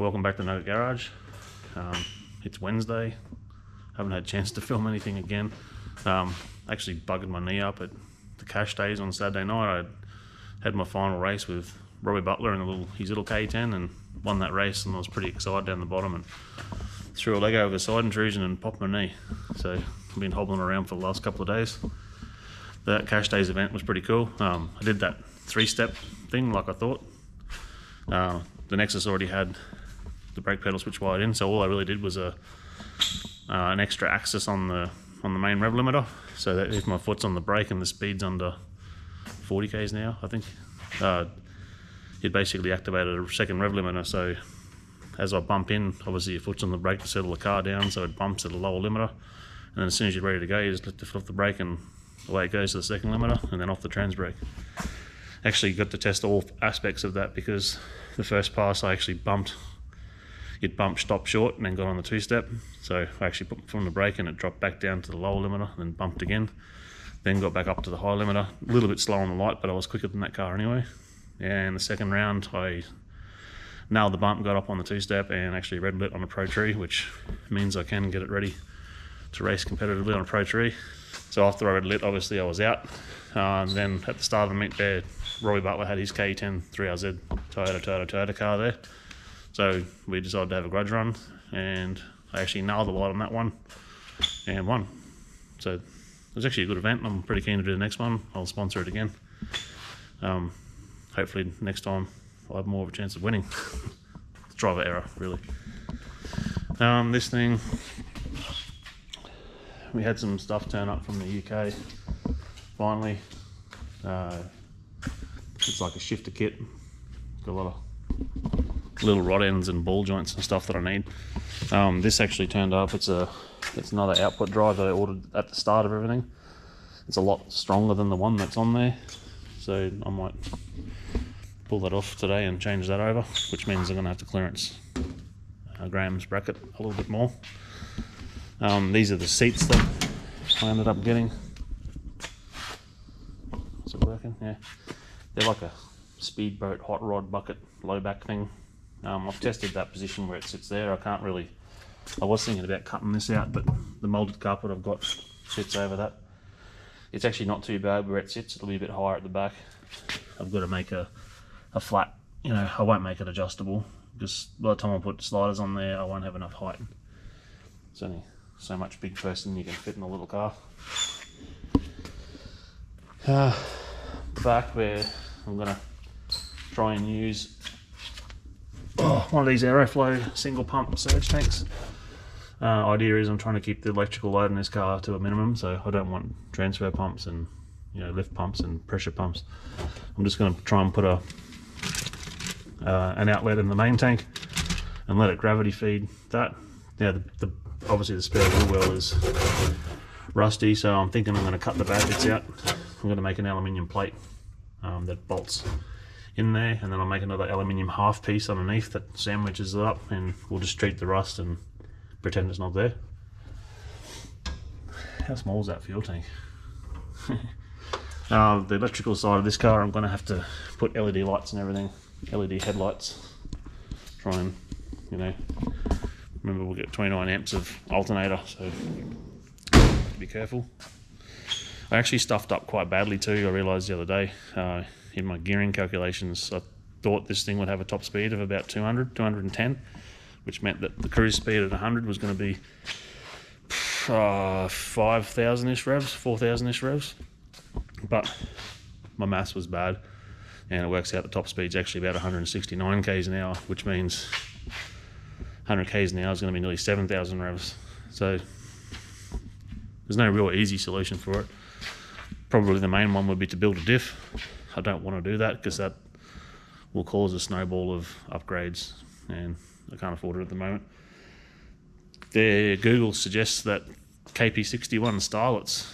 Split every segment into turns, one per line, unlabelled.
welcome back to Nugget Garage. It's Wednesday. Haven't had a chance to film anything again. Actually buggered my knee up at the Cash Days on Saturday night. I had my final race with Robbie Butler in his little K10 and won that race, and I was pretty excited down the bottom and threw a leg over a side intrusion and popped my knee. So I've been hobbling around for the last couple of days. That Cash Days event was pretty cool. I did that 3-step thing like I thought. The Nexus already had the brake pedal switch wired in, so all I really did was an extra axis on the main rev limiter, so that if my foot's on the brake and the speed's under 40 k's an hour, I think, it basically activated a second rev limiter. So as I bump in, obviously your foot's on the brake to settle the car down, so it bumps at a lower limiter, and then as soon as you're ready to go, you just lift the foot off the brake and away it goes to the second limiter and then off the trans brake. Actually got to test all aspects of that, because the first pass I actually it bumped, stopped short, and then got on the 2-step. So I actually put my foot on the brake and it dropped back down to the lower limiter, then bumped again, then got back up to the high limiter. A little bit slow on the light, but I was quicker than that car anyway. And the second round I nailed the bump, got up on the 2-step and actually red lit on a Pro Tree, which means I can get it ready to race competitively on a Pro Tree. So after I red lit, obviously I was out. And then at the start of the meet there, Robbie Butler had his K10 3RZ Toyota car there. So we decided to have a grudge run, and I actually nailed the light on that one and won. So it was actually a good event. I'm pretty keen to do the next one. I'll sponsor it again. Hopefully next time I'll have more of a chance of winning. It's driver error, really. This thing, we had some stuff turn up from the UK finally. It's like a shifter kit. Got a lot of little rod ends and ball joints and stuff that I need. This actually turned up. It's another output drive that I ordered at the start of everything. It's a lot stronger than the one that's on there, so I might pull that off today and change that over, which means I'm going to have to clearance Graham's bracket a little bit more. These are the seats that I ended up getting. Is it working? Yeah. They're like a speedboat hot rod bucket low back thing. I've tested that position where it sits there. I was thinking about cutting this out, but the molded carpet I've got sits over that. It's actually not too bad where it sits. It'll be a bit higher at the back. I've got to make a flat, I won't make it adjustable, because by the time I put sliders on there, I won't have enough height. It's only so much big person you can fit in a little car. Back where I'm going to try and use one of these Aeroflow single pump surge tanks. Idea is I'm trying to keep the electrical load in this car to a minimum, so I don't want transfer pumps and lift pumps and pressure pumps. I'm just going to try and put an outlet in the main tank and let it gravity feed that. Now obviously the spare wheel well is rusty, so I'm thinking I'm going to cut the bad bits out. I'm going to make an aluminium plate that bolts in there, and then I'll make another aluminium half piece underneath that sandwiches it up, and we'll just treat the rust and pretend it's not there. How small is that fuel tank? The electrical side of this car, I'm going to have to put LED lights and everything, LED headlights. Try and, remember we'll get 29 amps of alternator, so be careful. I actually stuffed up quite badly too. I realised the other day in my gearing calculations, I thought this thing would have a top speed of about 210, which meant that the cruise speed at 100 was going to be 5,000-ish revs, 4,000-ish revs. But my maths was bad, and it works out the top speed's actually about 169 k's an hour, which means 100 k's an hour is going to be nearly 7,000 revs. So there's no real easy solution for it. Probably the main one would be to build a diff. I don't want to do that, because that will cause a snowball of upgrades, and I can't afford it at the moment. Google suggests that KP61 Starlets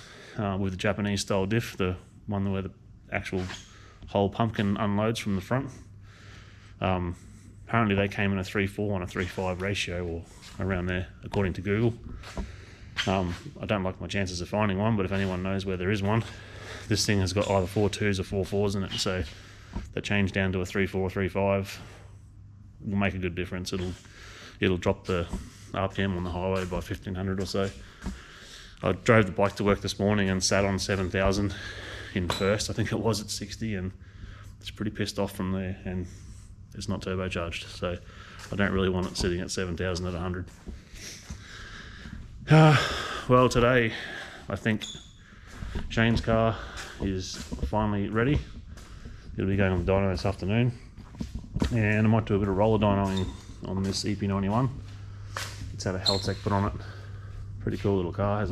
with the Japanese style diff, the one where the actual whole pumpkin unloads from the front, apparently they came in a 3.4 and a 3.5 ratio, or around there, according to Google. I don't like my chances of finding one, but if anyone knows where there is one, this thing has got either 4.2s or 4.4s in it, so they changed down to a 3.4, 3.5 will make a good difference. It'll drop the RPM on the highway by 1500 or so. I drove the bike to work this morning and sat on 7,000 in first. I think it was at 60, and it's pretty pissed off from there, and it's not turbocharged, so I don't really want it sitting at 7,000 at 100. Well, today I think Shane's car is finally ready. It'll be going on the dyno this afternoon, and I might do a bit of roller dynoing on this EP91. It's had a Haltech put on it. Pretty cool little car. Has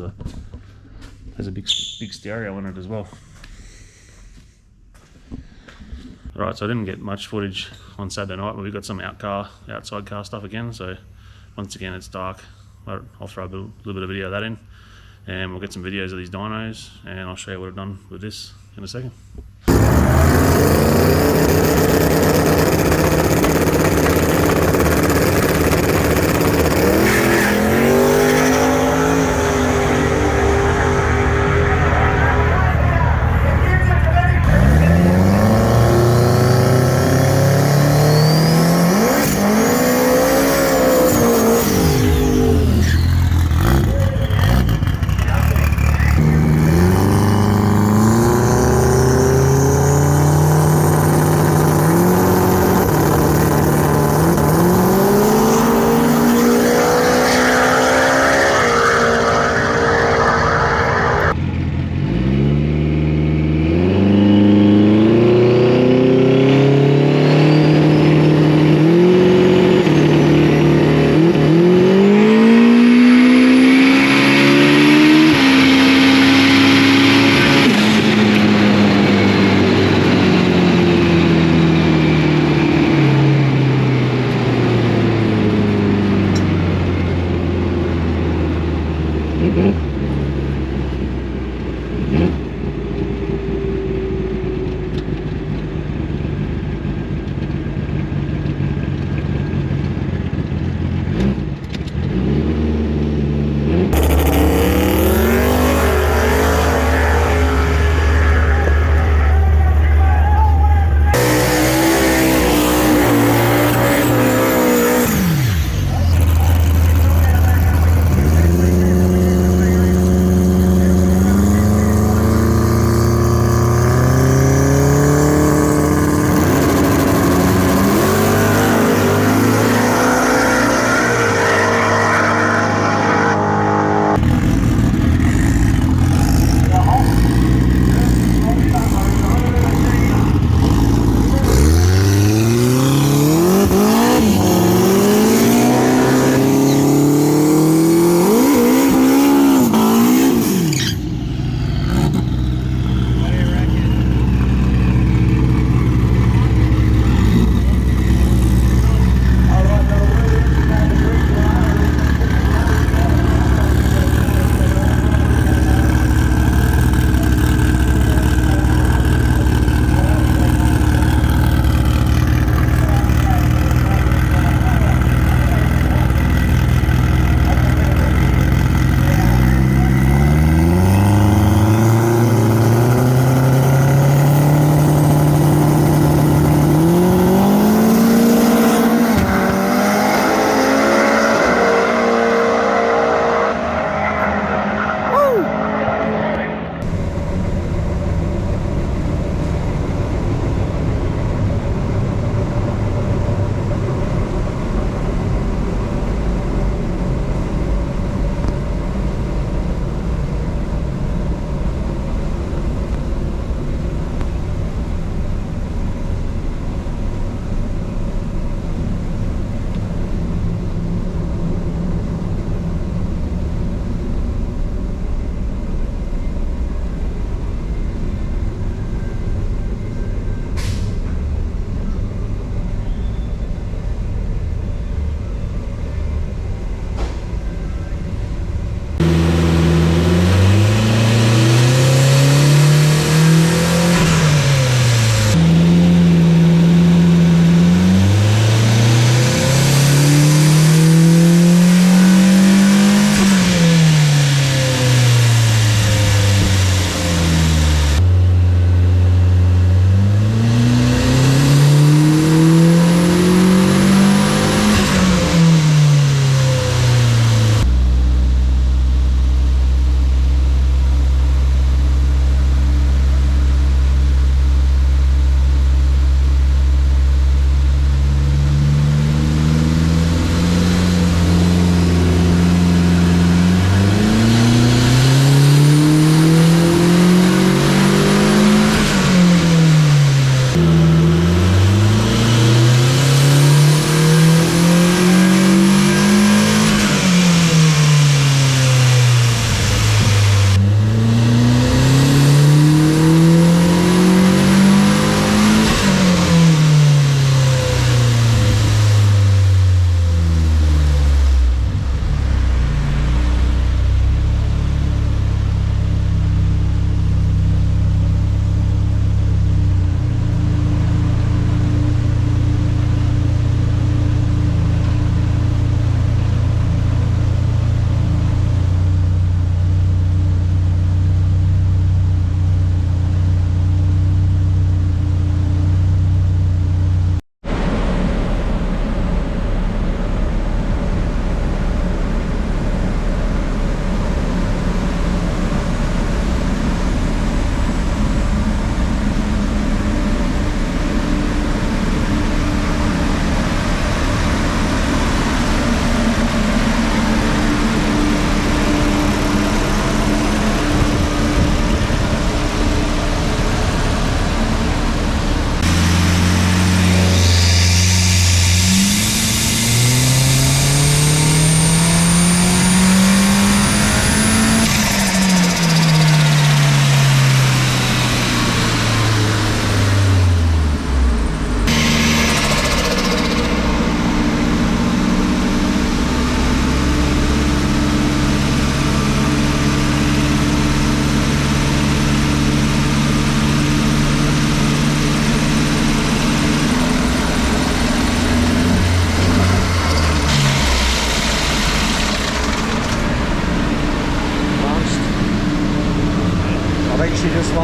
a big stereo in it as well. Alright, so I didn't get much footage on Saturday night, but we got some outside car stuff again. So once again, it's dark. I'll throw a little bit of video of that in, and we'll get some videos of these dynos, and I'll show you what I've done with this in a second.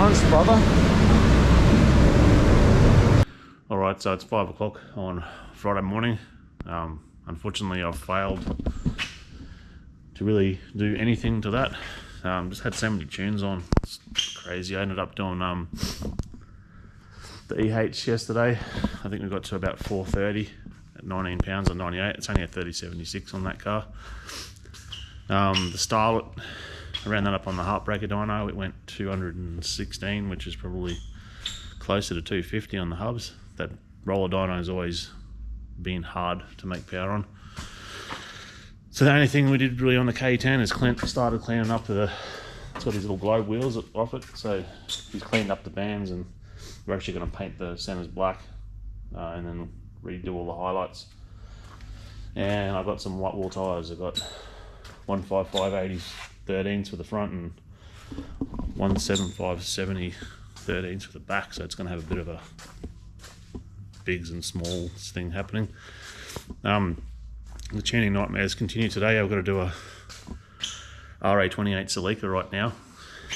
lunch, brother.
Alright, so it's 5 o'clock on Friday morning. Unfortunately, I've failed to really do anything to that. Just had so many tunes on. It's crazy. I ended up doing the EH yesterday. I think we got to about 430 at 19 pounds on 98. It's only a 3076 on that car. The Starlet, I ran that up on the Heartbreaker dyno. It went 216, which is probably closer to 250 on the hubs. That roller dyno has always been hard to make power on. So the only thing we did really on the K10 is started cleaning up it's got these little globe wheels off it. So he's cleaned up the bands, and we're actually going to paint the centers black and then redo all the highlights. And I've got some white wall tyres. I've got 155/80 13s for the front and 175/70 13s for the back. So it's going to have a bit of a bigs and smalls thing happening. The tuning nightmares continue today. I've got to do a RA28 Celica right now.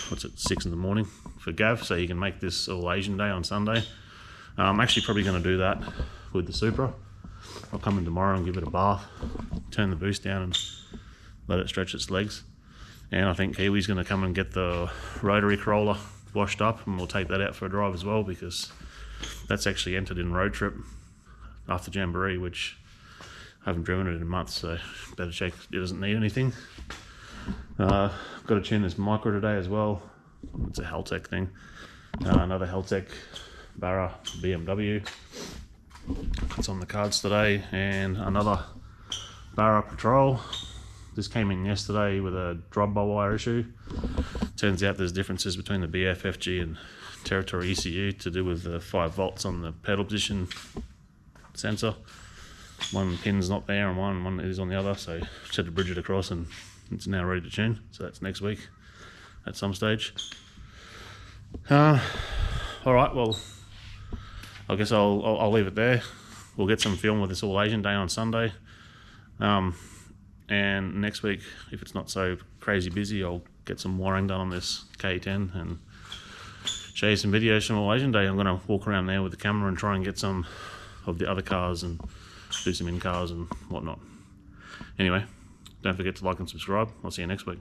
What's it, 6 in the morning for Gav, so he can make this all Asian day on Sunday. I'm actually probably going to do that with the Supra. I'll come in tomorrow and give it a bath, turn the boost down and let it stretch its legs. And I think Kiwi's going to come and get the rotary corolla washed up, and we'll take that out for a drive as well, because that's actually entered in road trip after Jamboree, which I haven't driven it in months, so better check it doesn't need anything. Got to tune this micro today as well. It's a Heltec thing. Another Heltec Barra BMW. It's on the cards today, and another Barra Patrol. This came in yesterday with a drop-by wire issue. Turns out there's differences between the BF, FG and Territory ECU to do with the 5 volts on the pedal position sensor. One pin's not there and one is on the other, so just had to bridge it across, and it's now ready to tune. So that's next week at some stage. Alright, well, I guess I'll leave it there. We'll get some film with this all Asian day on Sunday. And next week, if it's not so crazy busy, I'll get some wiring done on this K10 and show you some videos from all Asian day. I'm going to walk around there with the camera and try and get some of the other cars and do some in cars and whatnot. Anyway, don't forget to like and subscribe. I'll see you next week.